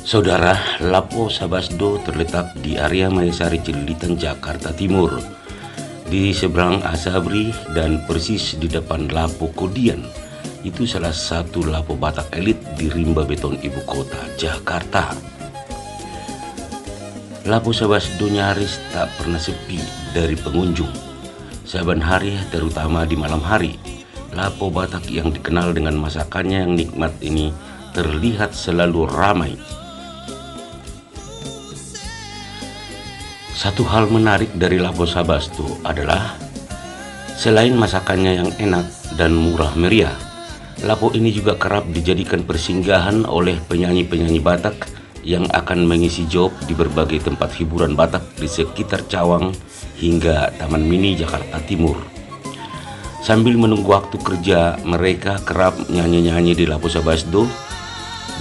Saudara, Lapo Sabasdo terletak di area Mayasari Cililitan, Jakarta Timur, di seberang Asabri dan persis di depan Lapo Kodian. Itu salah satu Lapo Batak elit di rimba beton ibu kota Jakarta. Lapo Sabasdo nyaris tak pernah sepi dari pengunjung. Saban hari, terutama di malam hari, Lapo Batak yang dikenal dengan masakannya yang nikmat ini terlihat selalu ramai. Satu hal menarik dari Lapo Sabasdo adalah selain masakannya yang enak dan murah meriah, Lapo ini juga kerap dijadikan persinggahan oleh penyanyi-penyanyi Batak yang akan mengisi job di berbagai tempat hiburan Batak di sekitar Cawang hingga Taman Mini Jakarta Timur. Sambil menunggu waktu kerja, mereka kerap nyanyi-nyanyi di Lapo Sabasdo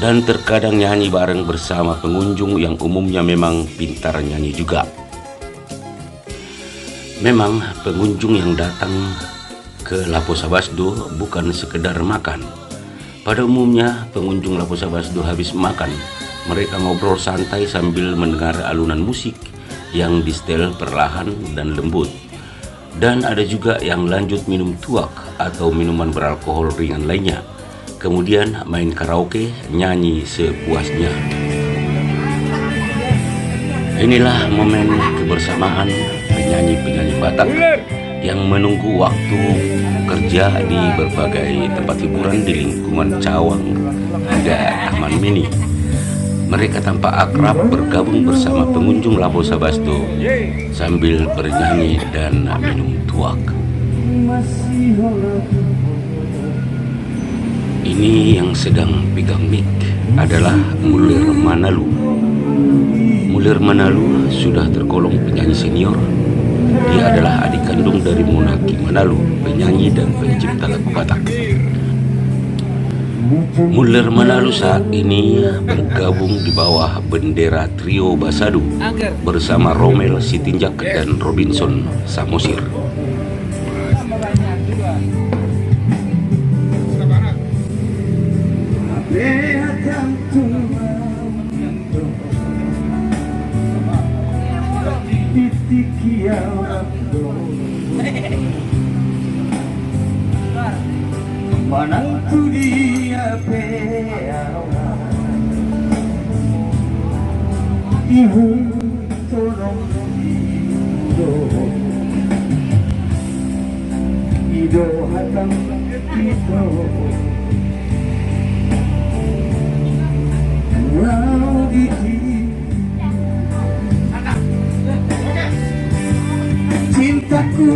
dan terkadang nyanyi bareng bersama pengunjung yang umumnya memang pintar nyanyi juga. Memang pengunjung yang datang ke Lapo Sabasdo bukan sekedar makan. Pada umumnya pengunjung Lapo Sabasdo habis makan, mereka ngobrol santai sambil mendengar alunan musik yang disetel perlahan dan lembut. Dan ada juga yang lanjut minum tuak atau minuman beralkohol ringan lainnya. Kemudian main karaoke, nyanyi sepuasnya. Inilah momen kebersamaan penyanyi-penyanyi Batak yang menunggu waktu kerja di berbagai tempat hiburan di lingkungan Cawang hingga Taman Mini. Mereka tampak akrab bergabung bersama pengunjung Lapo Sabasdo sambil bernyanyi dan minum tuak. Ini yang sedang pegang mic adalah Mulir Manalu. Mulir Manalu sudah tergolong penyanyi senior. Dia adalah adik kandung dari Monaki Manalu, penyanyi dan pencipta lagu Batak. Mulir Manalu saat ini bergabung di bawah bendera trio Basadu bersama Romel Sitinjak dan Robinson Samosir. Manangku dia peawa ibu tolong ido hatang ido wow iti cintaku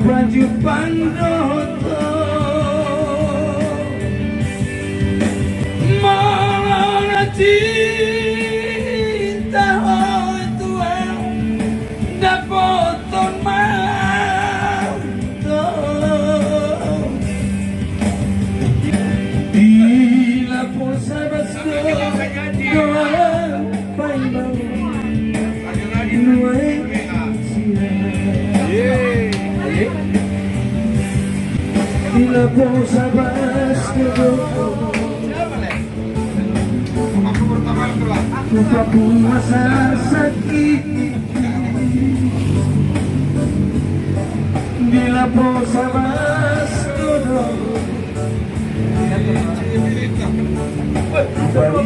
baju pandoto mana cinta tua dapoton manto di Lapo Sabasdo doa paimau nuai di Lapo Sabasdo lupaku masa sakit di Lapo Sabasdo bari mau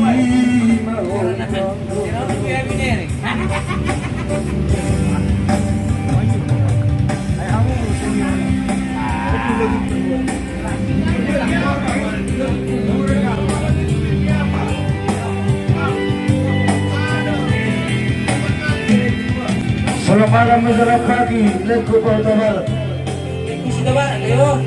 selamat malam, selamat pagi, Leko Portobal. Ikuti kabar, ayo.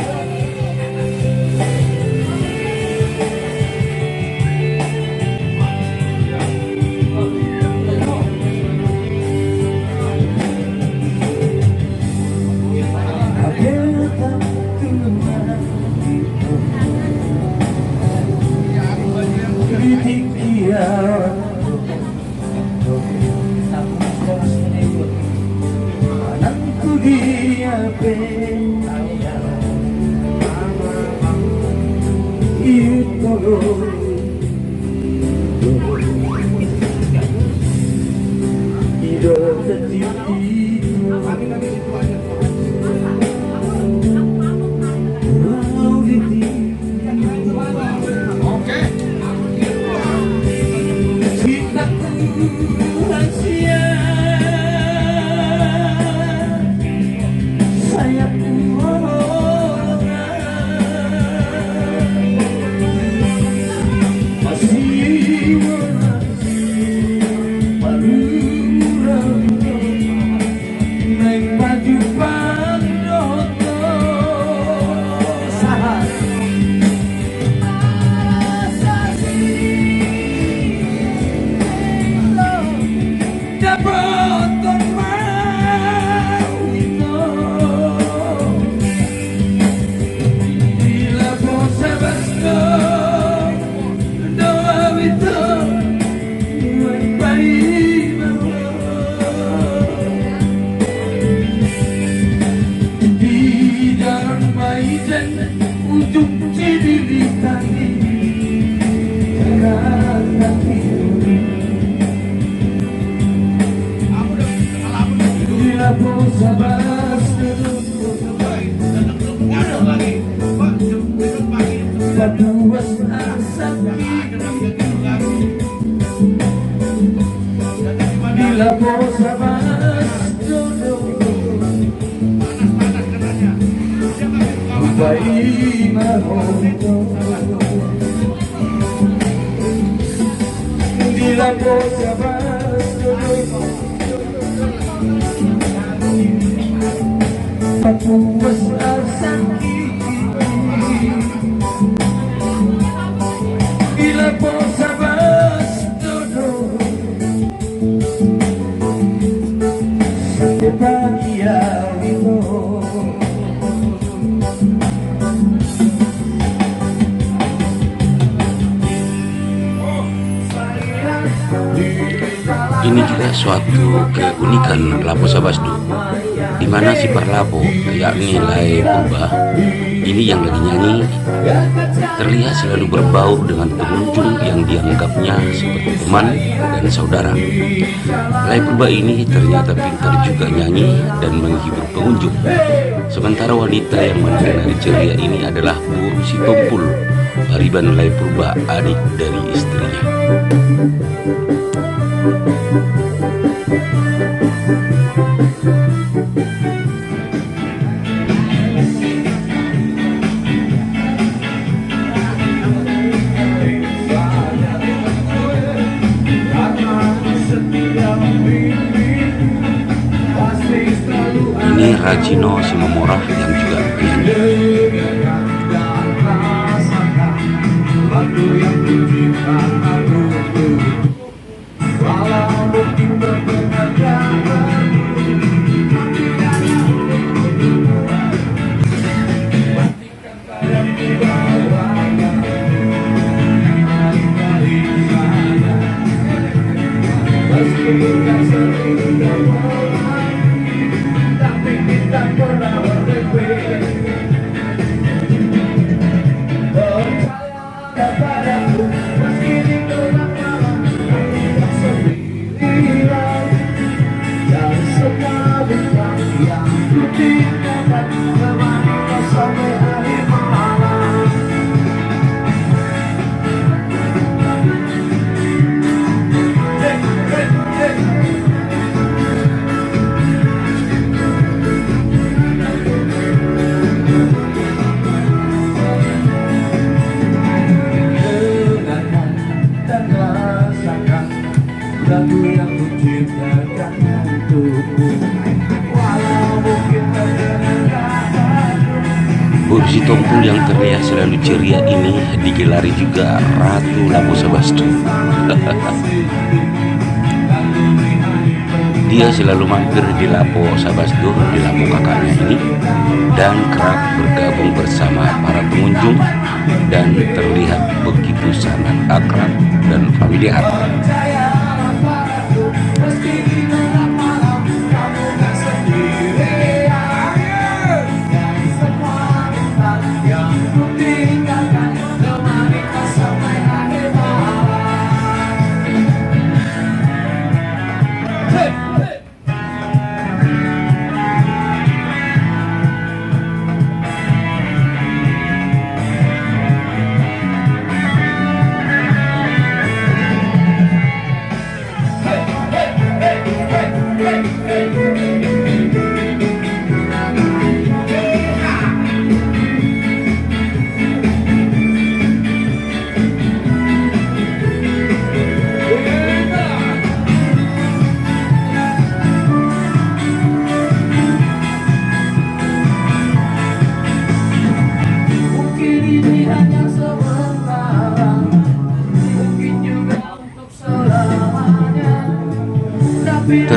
Ini juga suatu keunikan Lapo Sabasdu, di mana si Parlapo, yakni Lai Purba, ini yang lagi nyanyi, terlihat selalu berbaur dengan pengunjung yang dianggapnya seperti teman dan saudara. Lai Purba ini ternyata pintar juga nyanyi dan menghibur pengunjung. Sementara wanita yang menari ceria ini adalah Bu Sitompul, Pariban Lai Purba, adik dari istrinya. Ini Rajino Simomora yang juga penyanyi. Bu Sitompul yang terlihat selalu ceria ini digelari juga Ratu Lapo Sabasdu. Dia selalu mampir di Lapo Sabasdu, di Lapo kakaknya ini, dan kerap bergabung bersama para pengunjung dan terlihat begitu sangat akrab dan familiar.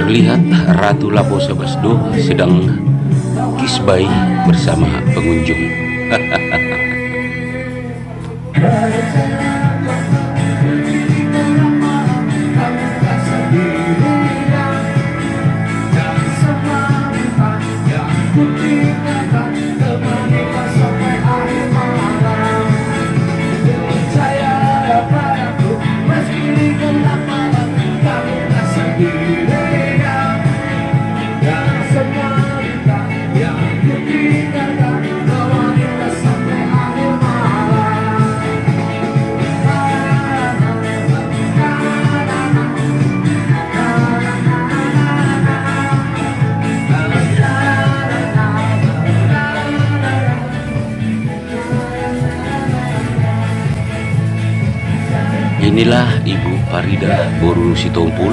Terlihat Ratu Lapo Sabasdo sedang kisbai bersama pengunjung. Inilah Ibu Farida Boru Sitompul,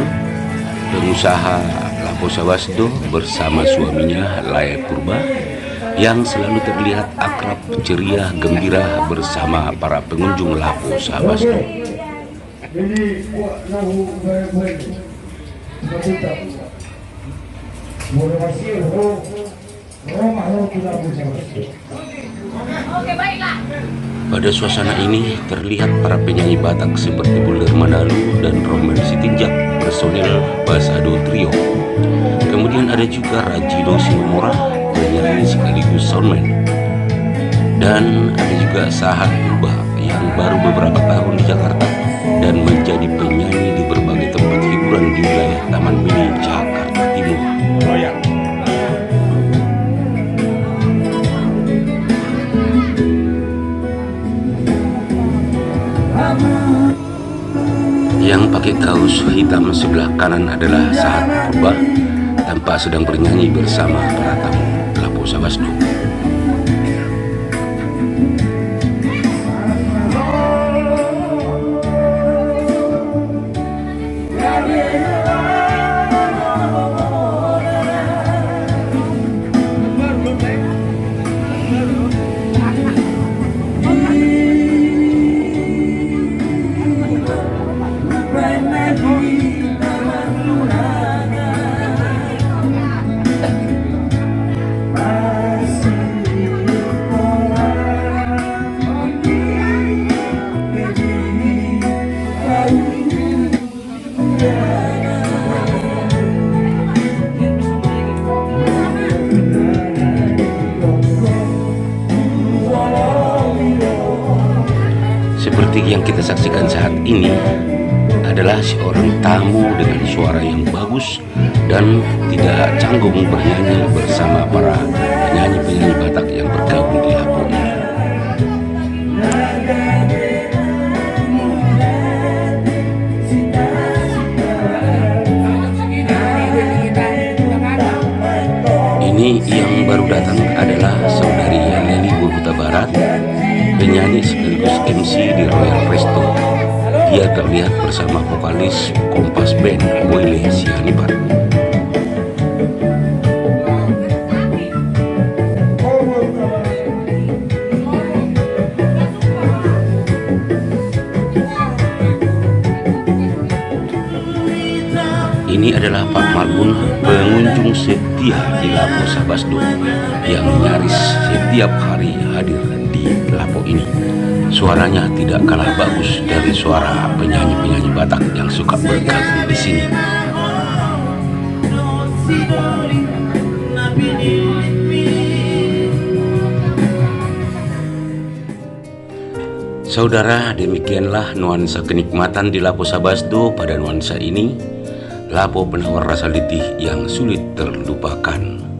pengusaha Lapo Sabasdo bersama suaminya Laya Purba yang selalu terlihat akrab, ceria, gembira bersama para pengunjung Lapo Sabasdo. Jadi buat lahu baik-baik. Kita motivasi roh tidak bisa. Oke, baiklah. Pada suasana ini terlihat para penyanyi Batak seperti Bulir Mandalu dan Roman Sitinjak, personil Basado Trio. Kemudian ada juga Rajido Sinomora, penyanyi sekaligus soundman. Dan ada juga Sahat Purba yang baru beberapa tahun di Jakarta dan menjadi penyanyi di berbagai tempat hiburan di wilayah Taman Mini, Jakarta Timur. Yang pakai kaos hitam sebelah kanan adalah Sahat Purba, tampak sedang bernyanyi bersama para tamu Lapo Sabasdo. Seperti yang kita saksikan saat ini adalah seorang tamu dengan suara yang bagus dan tidak canggung bernyanyi bersama para penyanyi-penyanyi Batak yang bergabung di Lapo ini. Ini yang baru datang adalah saudari Leli Huta Barat, penyanyi sekaligus MC di Royal Resto. Dia terlihat bersama vokalis Kompas Band Boyle Sianipar. Ini adalah Pak Marbun, pengunjung setia di Lapo Sabasdo yang nyaris setiap hari hadir di Lapo ini. Suaranya tidak kalah bagus dari suara penyanyi-penyanyi Batak yang suka bergabung di sini. Saudara, demikianlah nuansa kenikmatan di Lapo Sabasdo. Pada nuansa ini, Lapo penawar rasa letih yang sulit terlupakan.